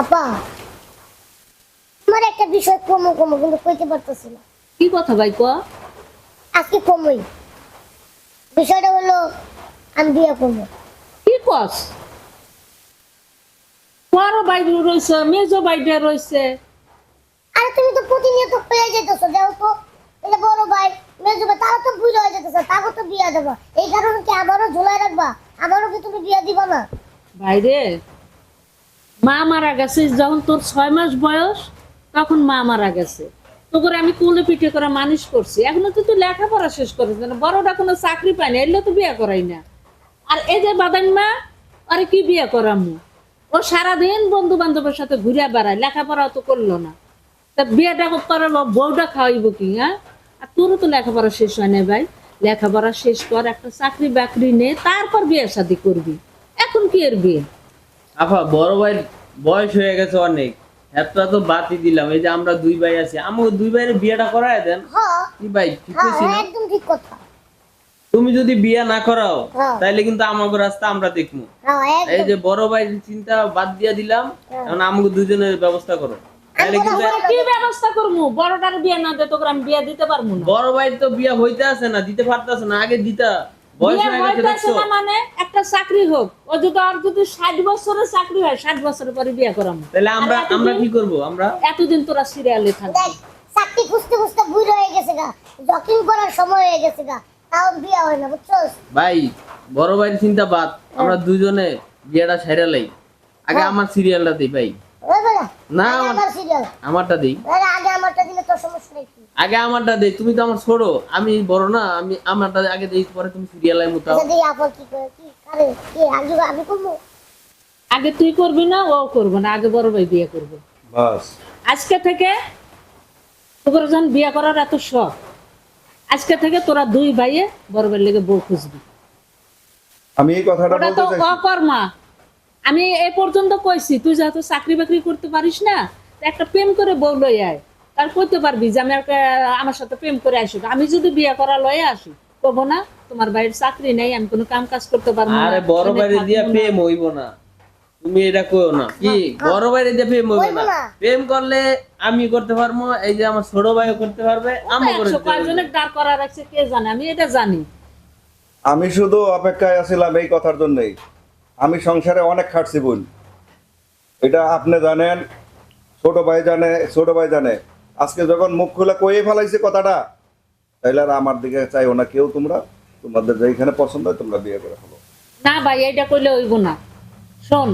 আপা আমার একটা বিষয় কমো কমো কিন্তু কইতে পারতেছি না। কি কথা ভাই ক? আজকে কমই বিষয়টা হলো আমি বিয়ে করবো। কি কস? বড় ভাই রয়েছে, মেজো ভাইটা রয়েছে। আরে তুমি তো প্রতিনিয়ত পেয়ে যেতেছো, দেখো তো এই যে বড় ভাই মেজো ভাই তারা তো বুঝে হয়ে যেতেছে, তাকে তো বিয়ে দেবো। এই কারণে কি আমারও ঝুলাই রাখবা? আমারও কি তুমি বিয়ে দিবা না? ভাইরে, মা মারা গেছে যখন তোর 6 মাস বয়স, তখন মা মারা গেছে। তো করে আমি কোলে পিঠে করে মানুষ করছি। এখনো তো তুই লেখাপড়া শেষ করিস না, বড়টা কোনো চাকরি পাই না, এলে তো বিয়ে করাই না। আর এই যে বাদান মা, আরে কি বিয়ে করামু? ও সারাদিন বন্ধু বান্ধবের সাথে ঘুরে বেড়ায়, লেখাপড়া তো করলো না। তা বিয়েটা করাবো, বউটা খাওয়াইব কি? হ্যাঁ, আর তোরও তো লেখাপড়া শেষ হয় না ভাই। লেখাপড়া শেষ কর, একটা চাকরি বাকরি নে, তারপর বিয়ে শাদী করবি। এখন কি এর বিয়ে? আফা বড় ভাইয়ের বয়স হয়ে গেছে অনেক, একটা তো বাতি দিলাম। এই যে আমরা দুই ভাই আছি, আমাকে দুই ভাইয়ের বিয়েটা করায় দেন। হ্যাঁ কি ভাই ঠিক হ্যাঁ কইছি না? একদম ঠিক কথা। তুমি যদি বিয়ে না করাও হ্যাঁ। তাইলে কিন্তু আমাকে রাস্তা আমরা দেখবো। হ্যাঁ এই একদম। যে বড় ভাইয়ের চিন্তা বাদ দিয়া দিলাম, হ্যাঁ। এখন আমাকে দুজনের ব্যবস্থা করো। তাইলে কিন্তু তোরা কি ব্যবস্থা করবো? বড়টার বিয়ে না দে তোকে আমি বিয়ে দিতে পারবো না। বড় ভাই তো বিয়ে হইতে আছে না, দিতে পারতেছে না, আগে দিতা। বয়স বিয়ে হয়ে গেছে হইতেছে দেখছো। না মানে একটা চাকরি হোক, ও যদি আর যদি 60 বছরের চাকরি হয়, 60 বছরের পরে বিয়ে করাবো। তাহলে আমরা আর এতদিন- আমরা কি করব? আমরা এতদিন তোরা সিরিয়ালে থাকবি। দেখ চাকরি খুঁজতে খুঁজতে বুড়ো হয়ে গেছে গা, জকিং করার সময় হয়ে গেছে গা, তাও বিয়ে হয় না, বুঝছস? ভাই বড় ভাইয়ের চিন্তা বাদ, আমরা দুজনে বিয়েটা সেরালাই। আগে হ্যাঁ। আমার সিরিয়ালটা দিই ভাই। ওই বেটা, না, আগে আমার- আমার সিরিয়াল। আমারটা দিই। আগে আমারটা দিলে তোর সমস্যা নেই কি? আগে আমারটা দেই, তুমি তো আমার ছোট, আমি বড় না, আমি আমারটা আগে দেই, পরে তুমি সিরিয়ালে মুতাও। আচ্ছা দেখি আপন কি করে, কি করে, কি আগে আমি করবো? আগে তুই করবি না, ও করবো না, আগে বড় ভাই বিয়ে করবে। বাস আজকে থেকে তোর যখন বিয়ে করার এত শখ, আজকে থেকে তোরা দুই ভাইয়ে বড় ভাইয়ের লেগে বউ খুঁজবি। আমি এই কথাটা ওটা বলতে তো চাইছি। অকর্মা। আমি এ পর্যন্ত কইছি, তুই যেহেতু চাকরি বাকরি করতে পারিস না, তা একটা প্রেম করে বউ লই আয়। তার কইতে পারবি যে আমি আমার সাথে প্রেম করে আসি। আমি যদি বিয়ে করা লয়ে আসি, কব না তোমার ভাইয়ের চাকরি নেই, আমি কোনো কাম কাজ করতে পারবো না। আরে বড় আমি ভাইরে দিয়া থাকবো না। প্রেম হইব না, তুমি এটা কইও না। কি বড় ভাইরে দিয়া প্রেম হইব হইবো না? না। প্রেম করলে আমি করতে পারবো, এই যে আমার ছোট ভাইও করতে পারবে, আমি করে 100 কয়জনের দাঁড় করা রাখছে কে জানে, আমি এটা জানি। আমি শুধু অপেক্ষায় আছিলাম এই কথার জন্যই। আমি সংসারে অনেক খাটছি বোন, এটা আপনি জানেন, ছোট ভাই জানে। আজকে যখন মুখ খুলে কয়ে ফেলাইছে কথাটা, তাইলে আর আমার দিকে চাইও না কেউ। তোমরা তোমাদের যেখানে পছন্দ হয় তোমরা বিয়ে করে ফেলো। না ভাই, এটা কইলে হইব না। শোন,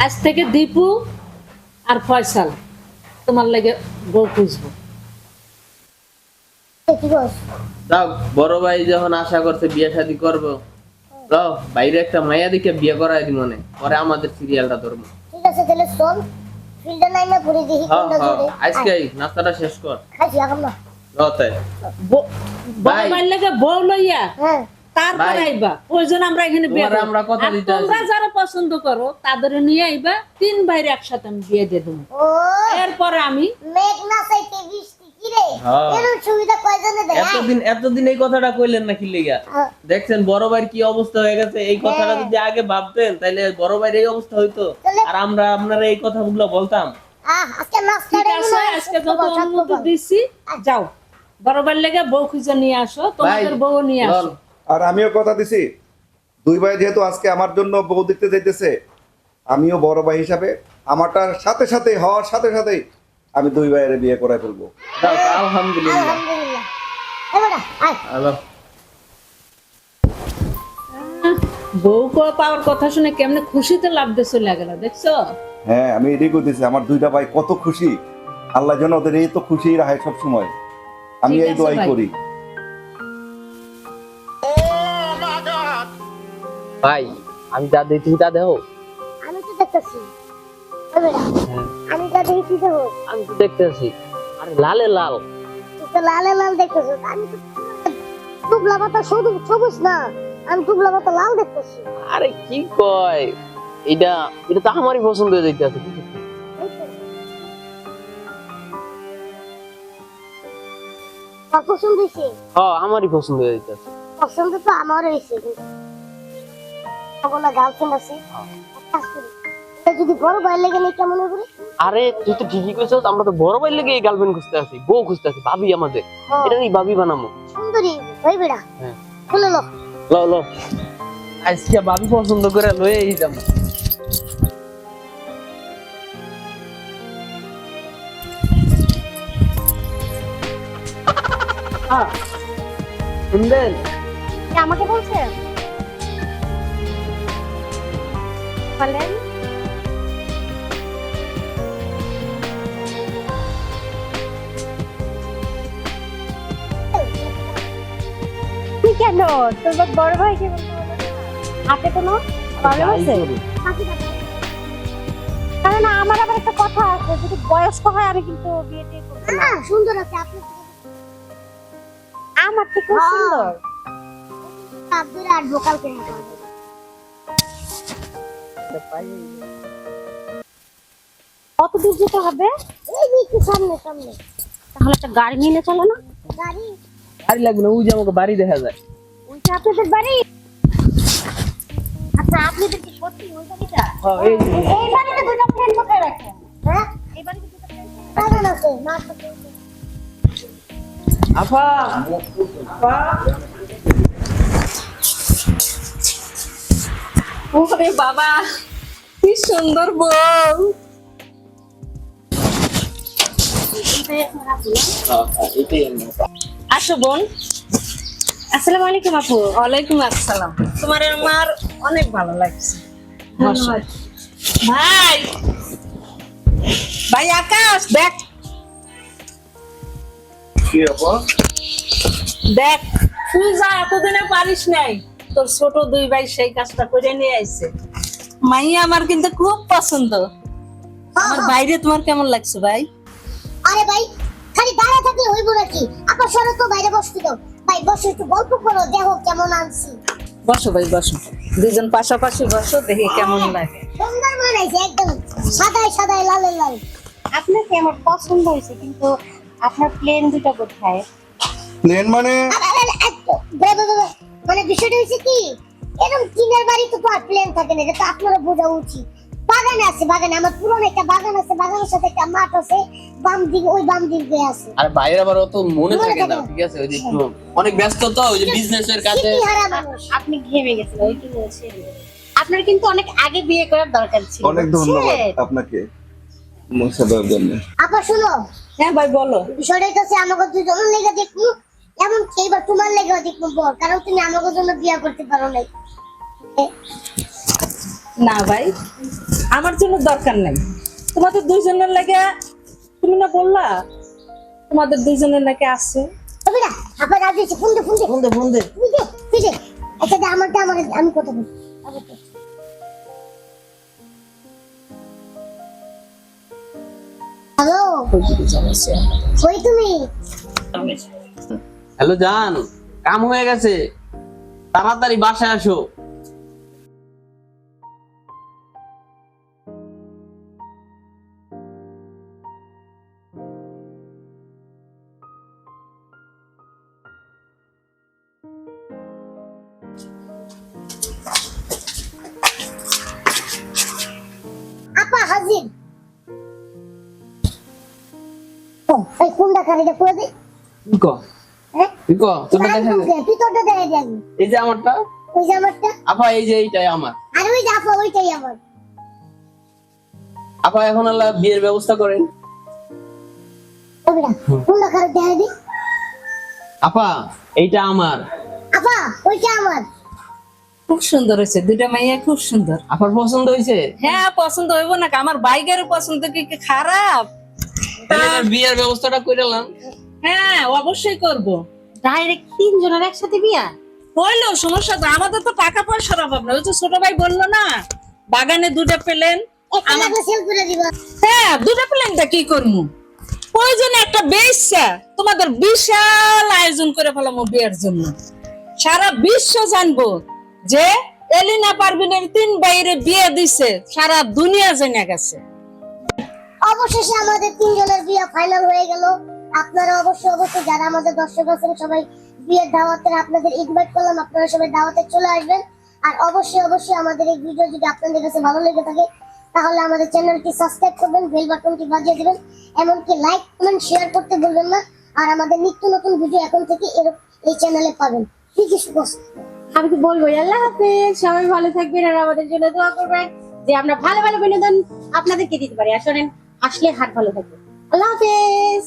আজ থেকে দীপু আর ফয়সাল তোমার লাগে বউ খুঁজবো। কি বস? দাও, বড় ভাই যখন আশা করছে বিয়ে শাদী করবো, দাও বাইরে একটা মাইয়া দিকে বিয়ে করাই দি মনে, পরে আমাদের সিরিয়ালটা ধরবো। ঠিক আছে তাহলে চল, ফিল্ডে নাই না ঘুরে দেখি হ্যাঁ কোনটা হ্যাঁ, জোরে। আজকে নাস্তাটা শেষ কর। খাইছি এখন না। দাও তাই। বড় ভাই। ভাইয়ের লাগে বউ লইয়া হ্যাঁ তারপর ভাই। আইবা। প্রয়োজন আমরা এখানে বিয়ে তোমারে করবো। আমরা কথা আর দিতে তোমরা আছি। যারা পছন্দ করো তাদের নিয়ে আইবা, 3 ভাইয়ের একসাথে আমি বিয়ে দিয়ে দেবো। ও এরপরে আমি মেঘ না চাইতে বৃষ্টি কি রে? হ্যাঁ। এর সুবিধা কয়জনে দেয়? এতদিন এই কথাটা কইলেন না কি লেগা? হ্যাঁ। দেখছেন বড় ভাইয়ের কি অবস্থা হয়ে গেছে। এই কথাটা হ্যাঁ। যদি আগে ভাবতেন তাহলে বড় ভাইয়ের এই অবস্থা হইতো, তাহলে- আর আমরা আপনারা এই কথাগুলো বলতাম। আজকে নাস্তা ঠিক আছে, আজকে যত অনুমতি দিচ্ছি, যাও বড় ভাইয়ের লেগে বউ খুঁজে নিয়ে আসো, তোমাদের ভাই, বউ নিয়ে আসো। লন। আর আমিও কথা দিছি, দুই ভাই যেহেতু আজকে আমার জন্য বউ দেখতে যাইতেছে, আমিও বড় ভাই হিসাবে আমারটার সাথে সাথে হওয়ার সাথে সাথেই আমি দুই ভাইয়ের বিয়ে করে ফেলবো। দাও, আলহামদুলিল্লাহ। আলহামদুলিল্লাহ। এবারে আয়। হ্যালো। বউ পাওয়ার কথা শুনে কেমনে খুশিতে লাভ দিয়ে চলে গেল, দেখছো? হ্যাঁ, আমি এটাই করতেছি। আমার দুইটা ভাই কত খুশি, আল্লাহ যেন ওদের এই তো খুশি রাখে সব সময়। আমি ঠিক এই আছে দোয়াই ভাই। করি। ভাই, আমি যা দেখি তা দেখো। আমি তো দেখতেছি। এবারে আমি যা দেখছি তো আমি তো দেখতেছি, আরে লালে লাল। তুই তো লালে লাল দেখতেছ, আমি তো টুবলা পাতা শুধু সবুজ না, আমি টুবলা পাতা লাল দেখতেছি। আরে কি কয়, এটা এটা তো আমারই পছন্দ হয়ে যাইতেছে। পছন্দ হয়েছে? হ্যাঁ, আমারই পছন্দ হয়ে যাইতেছে। পছন্দ তো আমার হয়েছে, তখন গার্লফ্রেন্ড আছে। এক কাজ করি, যদি বড় ভাই লেগে নেই কেমন হবে রে? আরে তুই তো ঠিকই কইছস, আমরা তো বড় ভাই লেগে গার্লফ্রেন্ড খুঁজতে আছি, বউ খুঁজতে আছি, ভাবি আমাদের। এটা কি ভাবি বানামু? সুন্দরী ওই বেড়া হ্যাঁ খুলে লো। ল ল, আজকে ভাবি পছন্দ করে লয়ে যাম। শুনবেন? কে আমাকে বলছে বলেন? তুই কেন তোর বড় ভাইকে বলতে বলো না? হাতে কোনো প্রবলেম আছে? কারণ আমার আবার একটা কথা আছে, যদি বয়স্ক হয় আমি কিন্তু বিয়েতে করব না। সুন্দর আছে আপনি, আমার থেকে সুন্দর। আব্দুল আর ভোকাল কেন করে? কত দূর যেতে হবে? এই যে একটু সামনে সামনে। তাহলে একটা গাড়ি নিয়ে চলো না? গাড়ি গাড়ি লাগবে না, ওই যে আমাকে বাড়ি দেখা যায়। ওইটা আপনাদের বাড়ি? আচ্ছা আপনাদের কি সত্যি ওই বাড়িটা? হ্যাঁ এই যে। এই বাড়িতে দুটো ফ্রেন্ড কোথায় রাখেন? হ্যাঁ এই বাড়িতে দুটো ফ্রেন্ড বাগান আছে মাছ আছে। আপা আপা, ওরে বাবা কি সুন্দর বউ। এটাই আমার। আসো বোন। আসসালামু আলাইকুম আপু। ওয়ালাইকুম আসসালাম। তোমার আমার অনেক ভালো লাগছে। ধন্যবাদ। ভাই ভাই আকাশ দেখ কি আপা? দেখ, তুই যা এতদিনে পারিস নাই, তোর ছোট দুই ভাই সেই কাজটা করে নিয়ে আইছে। মাইয়া আমার কিন্তু খুব পছন্দ। আমার বাইরে তোমার কেমন লাগছে ভাই? আরে ভাই খালি দাঁড়া থাকলে হইব নাকি? আপা সরো তো বাইরে বসতে দাও। ভাই বসে একটু গল্প করো, দেখো কেমন আনছি। বসো ভাই বসো, দুজন পাশাপাশি বসো, দেখি কেমন লাগে। সুন্দর বানাইছে একদম সাদায় সাদায় লালে লাল। আপনাকে আমার পছন্দ হয়েছে, কিন্তু আপনার প্লেন দুটো কোথায়? প্লেন মানে? মানে বিষয়টা হচ্ছে কি, এরকম টিনের বাড়ি তো আর প্লেন থাকে না, এটা তো আপনারা বোঝা উচিত। বাগান আছে, বাগানে আমার পুরনো একটা বাগান আছে, বাগানের সাথে একটা মাঠ আছে, বাম দিকে ওই বাম দিকে আছে। আরে বাইরে আবার অত মনে থাকে না, ঠিক আছে? ওই যে একটু অনেক ব্যস্ত তো, ওই যে বিজনেসের কাছে। স্মৃতি হারা মানুষ। আপনি ঘেমে গেছেন ওই কি বলছেন? আপনার কিন্তু অনেক আগে বিয়ে করার দরকার ছিল। অনেক ধন্যবাদ বুঝছেন? আপনাকে মুছে দেওয়ার জন্য। আপা শুনো, হ্যাঁ ভাই বলো। বিষয়টা হচ্ছে আমাকে দুজনের লেগে দেখবো, এমন কি এবার তোমার লেগে দেখবো বল, কারণ তুমি আমাকে জন্য বিয়ে করতে পারো নাই। না ভাই, আমার জন্য দরকার নাই, তোমাদের দুইজনের লাগে। তুমি না বললা তোমাদের দুইজনের নাকি আছে? তবে না আপা রাজি আছে, ফোন দে ফোন দে বন্ধে বন্ধে ফোন দে ঠিক আছে। আচ্ছা দে আমারটা আমি কথা বলি। হ্যালো কই তুমি? হ্যালো জান, কাম হয়ে গেছে, তাড়াতাড়ি বাসায় আসো। আপা হাজির। এই কোনটা কারিটা করে দে। কি কো? হ্যাঁ কি কো? তোরটা দেখা যায়? ভিতরটা দেখা যায়। এই যে আমারটা। ওই যে আমারটা, আপা এই যে এইটাই আমার। আর ওই যে আপা ওইটাই আমার। আপা এখন আল্লাহ বিয়ের ব্যবস্থা করেন। তবে না কোনটা কারি দেখা দি। আপা এইটা আমার। আপা ওইটা আমার। খুব সুন্দর হয়েছে, দুইটা মাইয়া খুব সুন্দর। আপনার পছন্দ হয়েছে? হ্যাঁ পছন্দ হইব না, আমার বাইকের পছন্দ কি খারাপ? তাহলে এবার বিয়ের ব্যবস্থাটা কইরালাম। হ্যাঁ অবশ্যই করব। ডাইরেক্ট তিনজনের একসাথে বিয়া? হইলো সমস্যা তো, আমাদের তো টাকা পয়সার অভাব না। ওই তো ছোট ভাই বললো না বাগানে দুটো পেলেন, একটা লাগলে সেল করে দিবা। হ্যাঁ দুটো প্লেনটা কি করবো, প্রয়োজনে একটা বেশ্যা তোমাদের বিশাল আয়োজন করে ফেলাম বিয়ের জন্য। সারা বিশ্ব জানবো যে এলিনা পারভিনের 3 ভাইয়ের বিয়ে দিছে, সারা দুনিয়া জেনে গেছে। অবশেষে আমাদের তিনজনের বিয়ে ফাইনাল হয়ে গেল। আপনারা অবশ্যই যারা আমাদের দর্শক আছেন সবাই বিয়ের দাওয়াতে আপনাদের ইনভাইট করলাম, আপনারা সবাই দাওয়াতে চলে আসবেন। আর অবশ্যই আমাদের এই ভিডিও যদি আপনাদের কাছে ভালো লেগে থাকে তাহলে আমাদের চ্যানেলটি সাবস্ক্রাইব করবেন, বেল বাটনটি বাজিয়ে দেবেন, এমনকি লাইক কমেন্ট শেয়ার করতে ভুলবেন না। আর আমাদের নিত্য নতুন ভিডিও এখন থেকে এই চ্যানেলে পাবেন। ঠিক আছে, আমি তো বলবো আল্লাহ হাফেজ, সবাই ভালো থাকবেন আর আমাদের জন্য দোয়া করবেন যে আমরা ভালো ভালো বিনোদন আপনাদেরকে দিতে পারি। আসলে হাসলে হাট ভালো থাকবে। আল্লাহ হাফেজ।